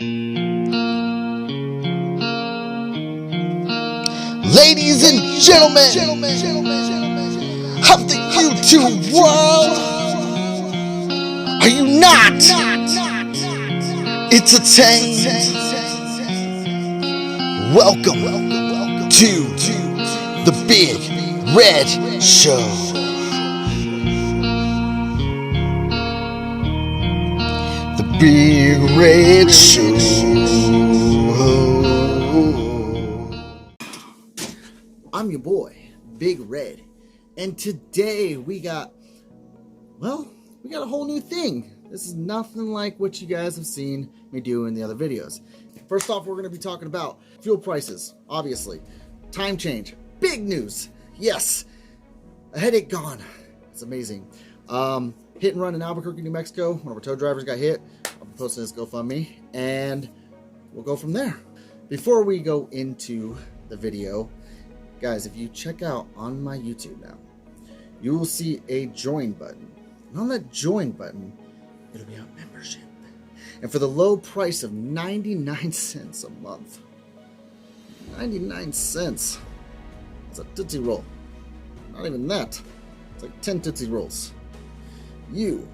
Ladies and gentlemen of the YouTube world, are you not entertained? Welcome to the Big Red Show. The Big Red Show. I'm your boy, Big Red, and today we got a whole new thing. This is nothing like what you guys have seen me do in the other videos. First off, we're going to be talking about fuel prices, obviously. Time change, big news. Yes, a headache gone. It's amazing. Hit and run in Albuquerque, New Mexico. One of our tow drivers got hit. I'll be posting this GoFundMe, and we'll go from there. Before we go into the video, guys, if you check out on my YouTube now, you will see a join button. And on that join button, it'll be a membership. And for the low price of 99 cents a month, 99 cents, it's a Tootsie Roll. Not even that. It's like 10 Tootsie Rolls. You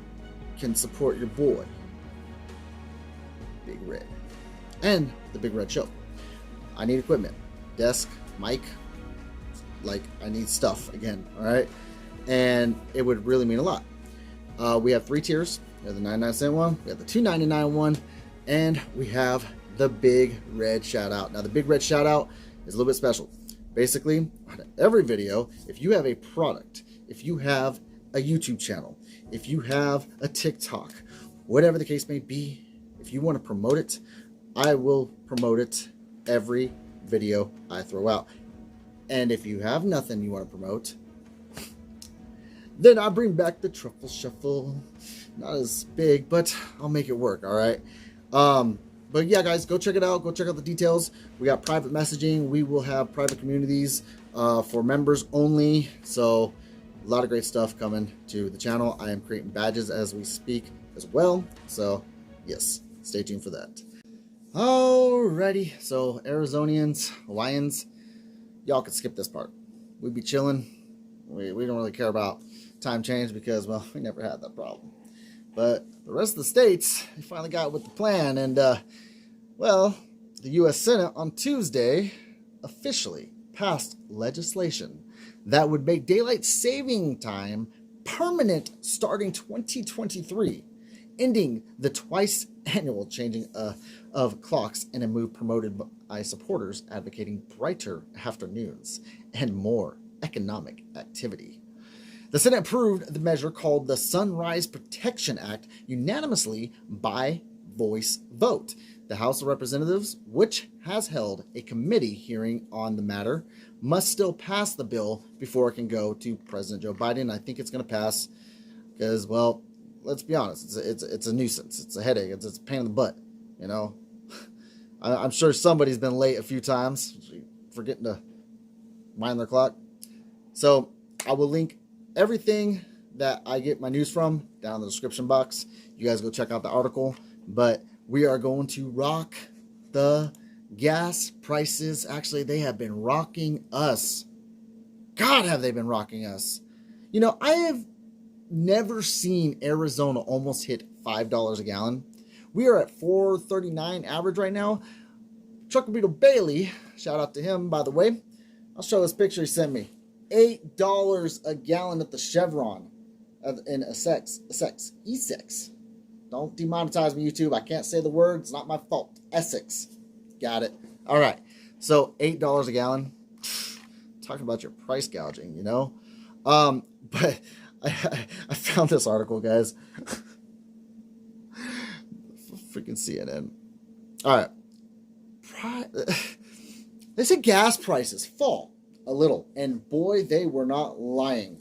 can support your boy, Big Red, and the Big Red Show. I need equipment, desk, mic, like I need stuff again, all right? And it would really mean a lot. We have 3 tiers. We have the 99-cent one, we have the $2.99 one, and we have the Big Red shout out. Now the Big Red shout out is a little bit special. Basically, on every video, if you have a product, if you have a YouTube channel, if you have a TikTok, whatever the case may be, if you want to promote it, I will promote it every video I throw out. And if you have nothing you want to promote, then I bring back the Truffle Shuffle. Not as big, but I'll make it work, all right? But yeah, guys, go check it out. Go check out the details. We got private messaging. We will have private communities for members only. So a lot of great stuff coming to the channel. I am creating badges as we speak as well. So yes, stay tuned for that. Alrighty, so Arizonians, Hawaiians, y'all can skip this part. We'd be chilling. We don't really care about time change because, well, we never had that problem. But the rest of the states, they finally got with the plan. And, well, the U.S. Senate on Tuesday officially passed legislation that would make daylight saving time permanent starting 2023, ending the twice annual changing of clocks in a move promoted by supporters advocating brighter afternoons and more economic activity. The Senate approved the measure called the Sunrise Protection Act unanimously by voice vote. The House of Representatives, which has held a committee hearing on the matter, must still pass the bill before it can go to President Joe Biden. I think it's going to pass because, well, let's be honest, it's a nuisance. It's a headache. It's a pain in the butt, you know. I'm sure somebody's been late a few times, forgetting to wind their clock. So I will link everything that I get my news from down in the description box. You guys go check out the article. But we are going to rock the gas prices. Actually, they have been rocking us. God, have they been rocking us. You know, I have never seen Arizona almost hit $5 a gallon. We are at $4.39 average right now. Trucker Beetle Bailey, shout out to him, by the way. I'll show this picture he sent me. $8 a gallon at the Chevron in Essex. Don't demonetize me, YouTube. I can't say the word. It's not my fault. Essex. Got it. All right. So $8 a gallon. Talking about your price gouging, you know. But I found this article, guys. Freaking CNN. All right. They said gas prices fall a little, and boy, they were not lying.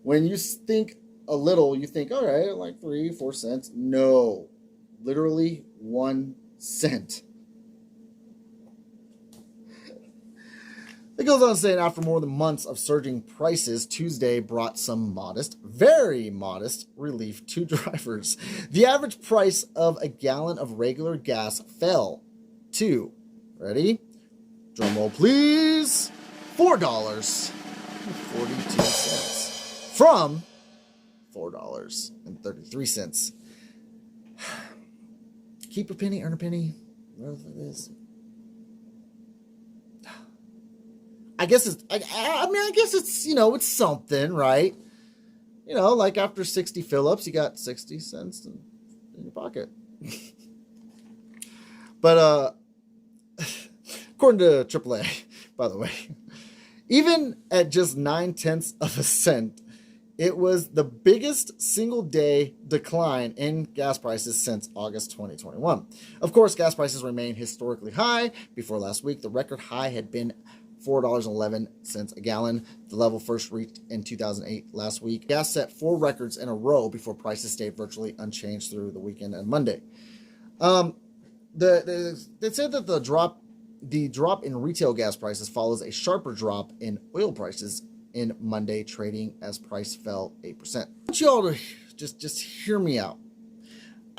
When you think a little, you think, all right, like 3-4 cents. No, literally 1 cent. It goes on saying, after more than months of surging prices, Tuesday brought some modest, very modest relief to drivers. The average price of a gallon of regular gas fell to, ready? Drum roll, please. $4.42 from $4.33. Keep a penny, earn a penny. Whatever it is. I guess it's, I guess it's, it's something, right? Like after 60 fill-ups, you got 60 cents in your pocket. But, according to AAA, by the way, even at just 0.9 of a cent, it was the biggest single-day decline in gas prices since August 2021. Of course, gas prices remain historically high. Before last week, the record high had been $4.11 a gallon. The level first reached in 2008 last week. Gas set 4 records in a row before prices stayed virtually unchanged through the weekend and Monday. They said that the drop in retail gas prices follows a sharper drop in oil prices in Monday trading as price fell 8%. I want you all to just hear me out.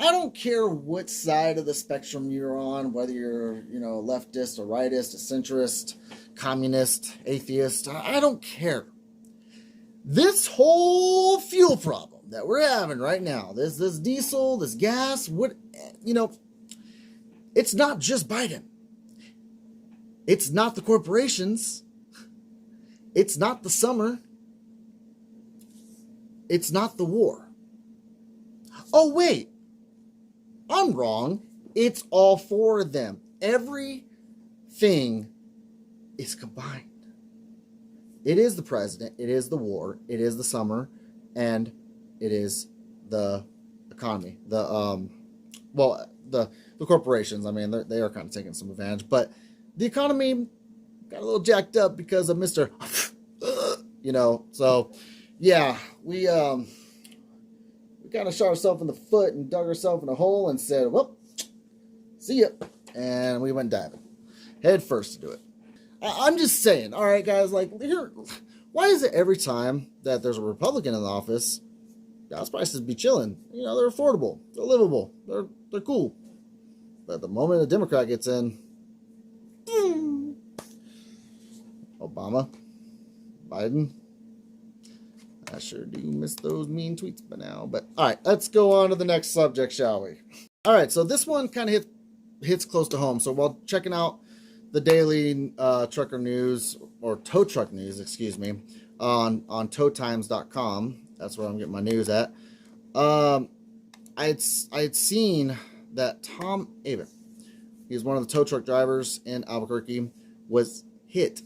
I don't care what side of the spectrum you're on, whether you're, leftist or rightist, a centrist, communist, atheist. I don't care. This whole fuel problem that we're having right now, this diesel, this gas, it's not just Biden. It's not the corporations. It's not the summer. It's not the war. Oh, wait. I'm wrong. It's all 4 of them. Everything is combined. It is the president. It is the war. It is the summer. And it is the economy. The corporations. I mean, they are kind of taking some advantage. But the economy got a little jacked up because of Mr. So, yeah, we kind of shot ourselves in the foot and dug ourselves in a hole and said, well, see ya. And we went diving head first to do it. I'm just saying, all right, guys, why is it every time that there's a Republican in the office, gas prices be chilling? They're affordable, they're livable, they're cool. But the moment a Democrat gets in, Obama, Biden, I sure do miss those mean tweets by now. But all right, let's go on to the next subject, shall we? All right, so this one kind of hits close to home. So while checking out the daily trucker news, or tow truck news, excuse me, on towtimes.com, that's where I'm getting my news at. I had seen that Tom Avent, he's one of the tow truck drivers in Albuquerque, was hit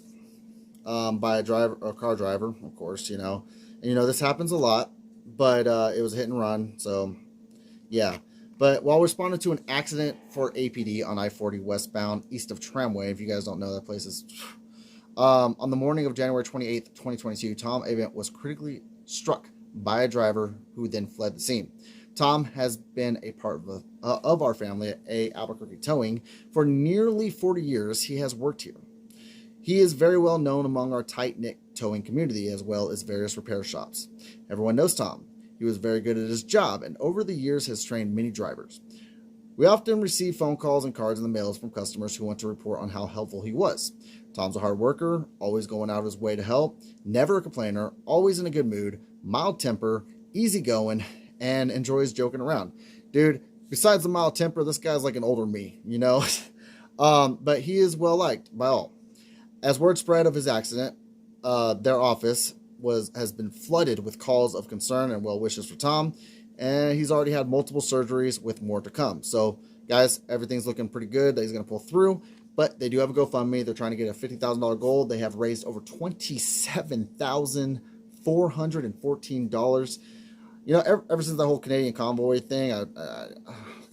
by a car driver, of course, And this happens a lot, but it was a hit and run, so yeah. But while responding to an accident for APD on I-40 westbound east of Tramway, if you guys don't know, that place is... on the morning of January 28th, 2022, Tom Avent was critically struck by a driver who then fled the scene. Tom has been a part of our family at Albuquerque Towing for nearly 40 years. He has worked here. He is very well known among our tight-knit towing community, as well as various repair shops. Everyone knows Tom. He was very good at his job, and over the years has trained many drivers. We often receive phone calls and cards in the mails from customers who want to report on how helpful he was. Tom's a hard worker, always going out of his way to help, never a complainer, always in a good mood, mild temper, easygoing, and enjoys joking around. Dude, besides the mild temper, this guy's like an older me, but he is well liked by all. As word spread of his accident, their office has been flooded with calls of concern and well wishes for Tom, and he's already had multiple surgeries with more to come. So, guys, everything's looking pretty good that he's going to pull through, but they do have a GoFundMe. They're trying to get a $50,000 goal. They have raised over $27,414. Ever since the whole Canadian convoy thing, I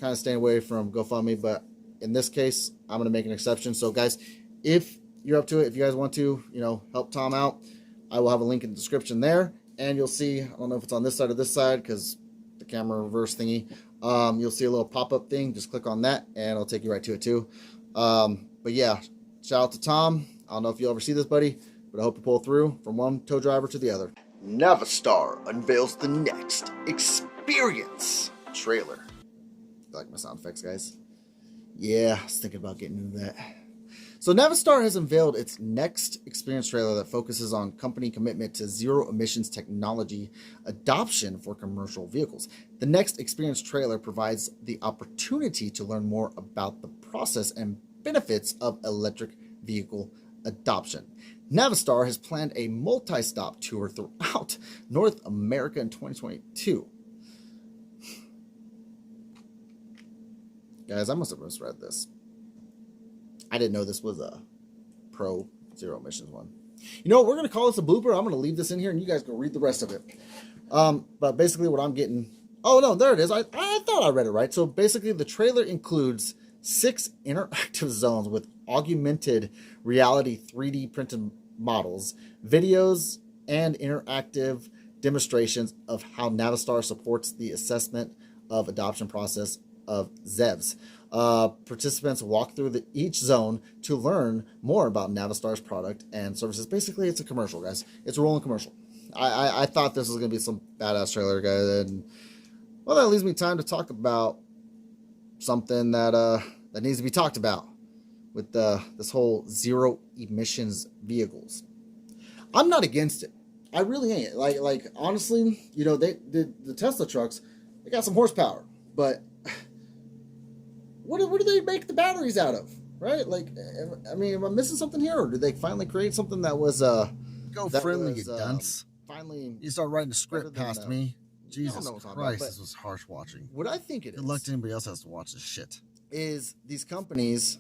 kind of staying away from GoFundMe, but in this case, I'm going to make an exception. So, guys, if you're up to it, if you guys want to, help Tom out, I will have a link in the description there, and you'll see, I don't know if it's on this side or this side, because the camera reverse thingy, you'll see a little pop-up thing. Just click on that, and it'll take you right to it too. But yeah, shout out to Tom. I don't know if you'll ever see this, buddy, but I hope you pull through from one tow driver to the other. Navistar unveils the next experience trailer. You like my sound effects, guys? Yeah, I was thinking about getting into that. So Navistar has unveiled its next experience trailer that focuses on company commitment to zero emissions technology adoption for commercial vehicles. The next experience trailer provides the opportunity to learn more about the process and benefits of electric vehicle adoption. Navistar has planned a multi-stop tour throughout North America in 2022. Guys, I must have misread this. I didn't know this was a pro zero emissions one. You know what? We're going to call this a blooper. I'm going to leave this in here and you guys go read the rest of it. But basically what I'm getting... Oh, no, there it is. I thought I read it right. So basically the trailer includes 6 interactive zones with augmented reality 3D printed models, videos, and interactive demonstrations of how Navistar supports the assessment of adoption process of ZEVs. Participants walk through each zone to learn more about Navistar's product and services. Basically, it's a commercial, guys. It's a rolling commercial. I thought this was going to be some badass trailer, guys. And, well, that leaves me time to talk about something that needs to be talked about with this whole zero emissions vehicles. I'm not against it. I really ain't. Like honestly, you know, the Tesla trucks, they got some horsepower, but what do they make the batteries out of, right? Like, I mean, am I missing something here, or did they finally create something that was friendly, you dunce? Finally, you start writing a script past me. Jesus Christ, about, this was harsh watching. What I think it is. Good luck to anybody else has to watch this shit. Is these companies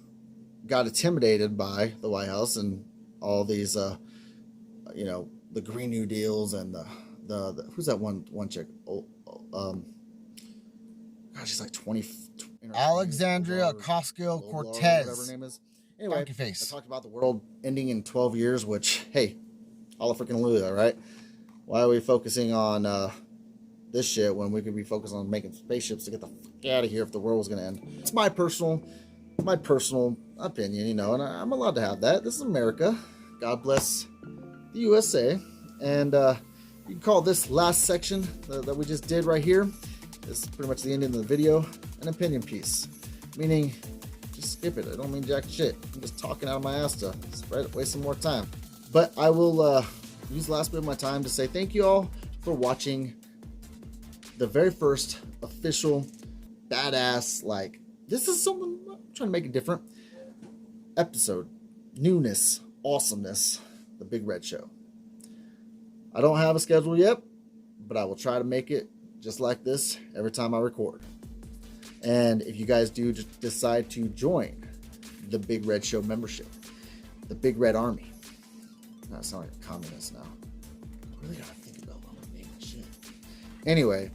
got intimidated by the White House and all these, you know, the Green New Deals and the who's that one chick? God, she's like 20. Alexandria Ocasio-Cortez. Whatever her name is. Anyway, Donkey face. I talked about the world ending in 12 years, which, hey, all freaking hallelujah, right? Why are we focusing on this shit when we could be focused on making spaceships to get the fuck out of here if the world was going to end? It's my personal opinion, you know, and I'm allowed to have that. This is America. God bless the USA. And you can call this last section that we just did right here, this is pretty much the end of the video, an opinion piece. Meaning, just skip it. I don't mean jack shit. I'm just talking out of my ass to waste some more time. But I will use the last bit of my time to say thank you all for watching the very first official badass, like, this is something I'm trying to make it different episode, newness, awesomeness, the Big Red Show. I don't have a schedule yet, but I will try to make it just like this every time I record. And if you guys do just decide to join the Big Red Show membership, the Big Red Army, I sound like a communist now. I really gotta think about what I'm naming shit. Anyway,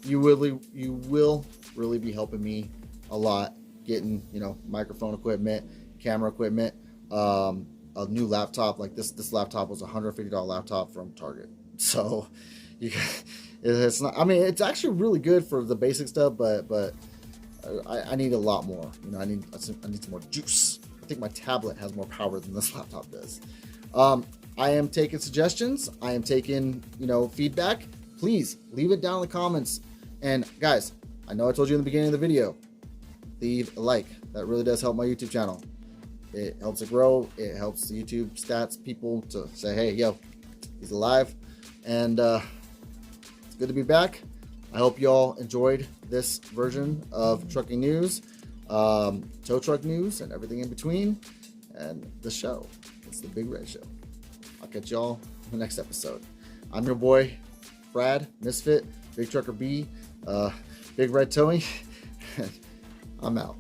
you will really be helping me a lot, getting, you know, microphone equipment, camera equipment, a new laptop. Like this laptop was a $150 laptop from Target. So it's not, I mean, it's actually really good for the basic stuff, but I need a lot more. You know, I need some more juice. I think my tablet has more power than this laptop does. I am taking suggestions. I am taking, you know, feedback. Please leave it down in the comments. And guys, I know I told you in the beginning of the video, leave a like. That really does help my YouTube channel. It helps it grow. It helps the YouTube stats people to say, hey, yo, he's alive. And it's good to be back. I hope you all enjoyed this version of trucking news, tow truck news, and everything in between, and the show. It's the Big Red Show. I'll catch y'all in the next episode. I'm your boy, Brad, Misfit, BigTruckerB, Big Red Towing. I'm out.